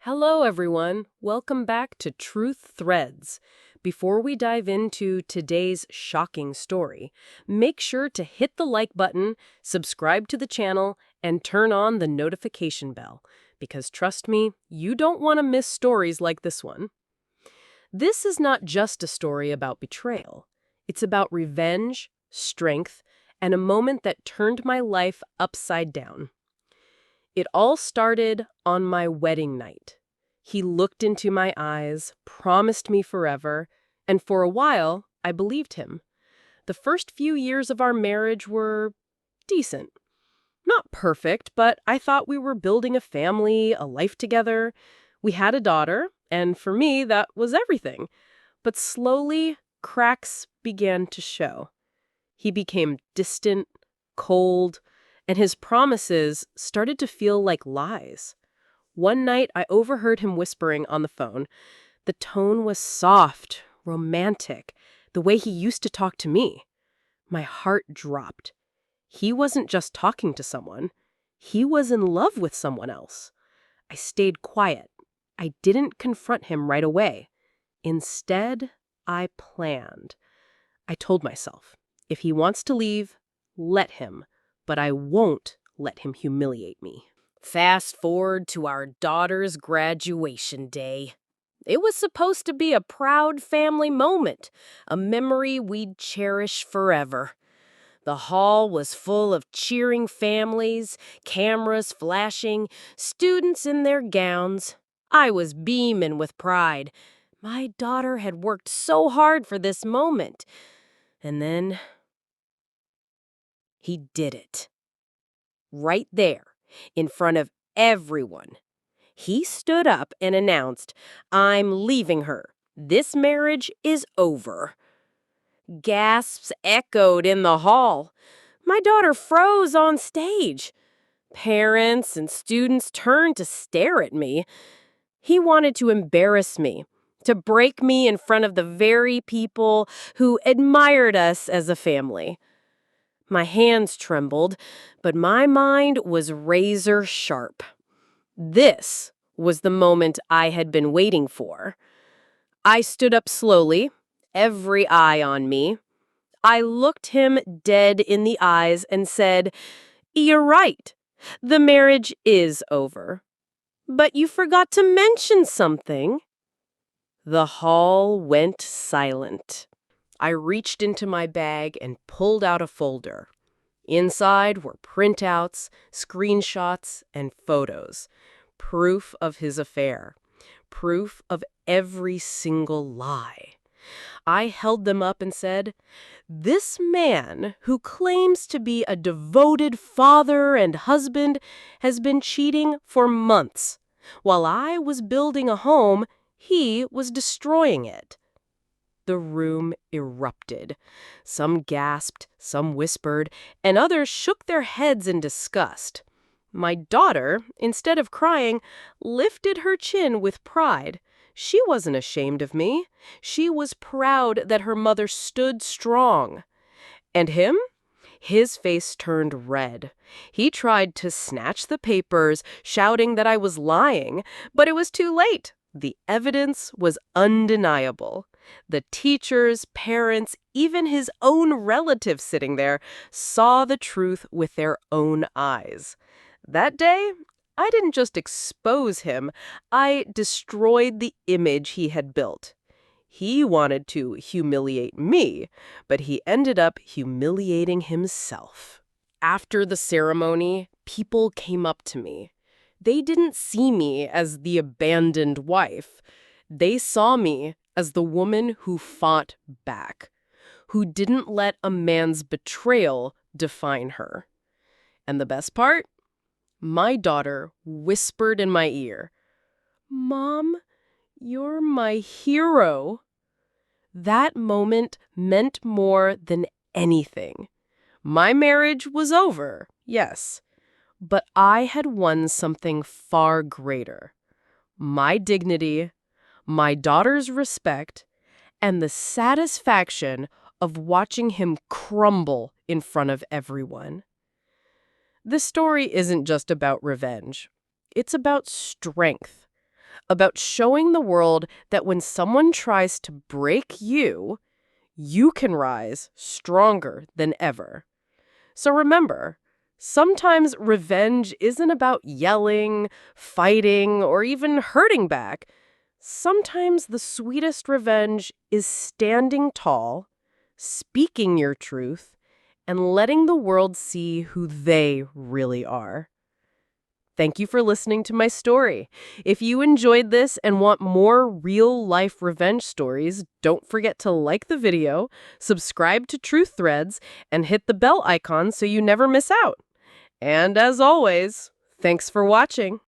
Hello, everyone. Welcome back to Truth Threads. Before we dive into today's shocking story, make sure to hit the like button, subscribe to the channel, and turn on the notification bell. Because trust me, you don't want to miss stories like this one. This is not just a story about betrayal. It's about revenge, strength, and a moment that turned my life upside down. It all started on my wedding night. He looked into my eyes, promised me forever, and for a while, I believed him. The first few years of our marriage were decent. Not perfect, but I thought we were building a family, a life together. We had a daughter, and for me, that was everything. But slowly, cracks began to show. He became distant, cold, and his promises started to feel like lies. One night, I overheard him whispering on the phone. The tone was soft, romantic, the way he used to talk to me. My heart dropped. He wasn't just talking to someone. He was in love with someone else. I stayed quiet. I didn't confront him right away. Instead, I planned. I told myself, if he wants to leave, let him. But I won't let him humiliate me. Fast forward to our daughter's graduation day. It was supposed to be a proud family moment, a memory we'd cherish forever. The hall was full of cheering families, cameras flashing, students in their gowns. I was beaming with pride. My daughter had worked so hard for this moment. And then he did it. Right there, in front of everyone. He stood up and announced, "I'm leaving her. This marriage is over." Gasps echoed in the hall. My daughter froze on stage. Parents and students turned to stare at me. He wanted to embarrass me, to break me in front of the very people who admired us as a family. My hands trembled, but my mind was razor sharp. This was the moment I had been waiting for. I stood up slowly, every eye on me. I looked him dead in the eyes and said, "You're right. The marriage is over. But you forgot to mention something." The hall went silent. I reached into my bag and pulled out a folder. Inside were printouts, screenshots, and photos. Proof of his affair. Proof of every single lie. I held them up and said, "This man, who claims to be a devoted father and husband, has been cheating for months. While I was building a home, he was destroying it." The room erupted. Some gasped, some whispered, and others shook their heads in disgust. My daughter, instead of crying, lifted her chin with pride. She wasn't ashamed of me. She was proud that her mother stood strong. And him? His face turned red. He tried to snatch the papers, shouting that I was lying, but it was too late. The evidence was undeniable. The teachers, parents, even his own relatives sitting there saw the truth with their own eyes. That day, I didn't just expose him, I destroyed the image he had built. He wanted to humiliate me, but he ended up humiliating himself. After the ceremony, people came up to me. They didn't see me as the abandoned wife. They saw me as the woman who fought back, who didn't let a man's betrayal define her. And the best part? My daughter whispered in my ear, "Mom, you're my hero." That moment meant more than anything. My marriage was over, yes, but I had won something far greater. My dignity, my daughter's respect, and the satisfaction of watching him crumble in front of everyone. This story isn't just about revenge. It's about strength. about showing the world that when someone tries to break you, you can rise stronger than ever. So remember, sometimes revenge isn't about yelling, fighting, or even hurting back. Sometimes the sweetest revenge is standing tall, speaking your truth, and letting the world see who they really are. Thank you for listening to my story. If you enjoyed this and want more real-life revenge stories, don't forget to like the video, subscribe to Truth Threads, and hit the bell icon so you never miss out. And as always, thanks for watching.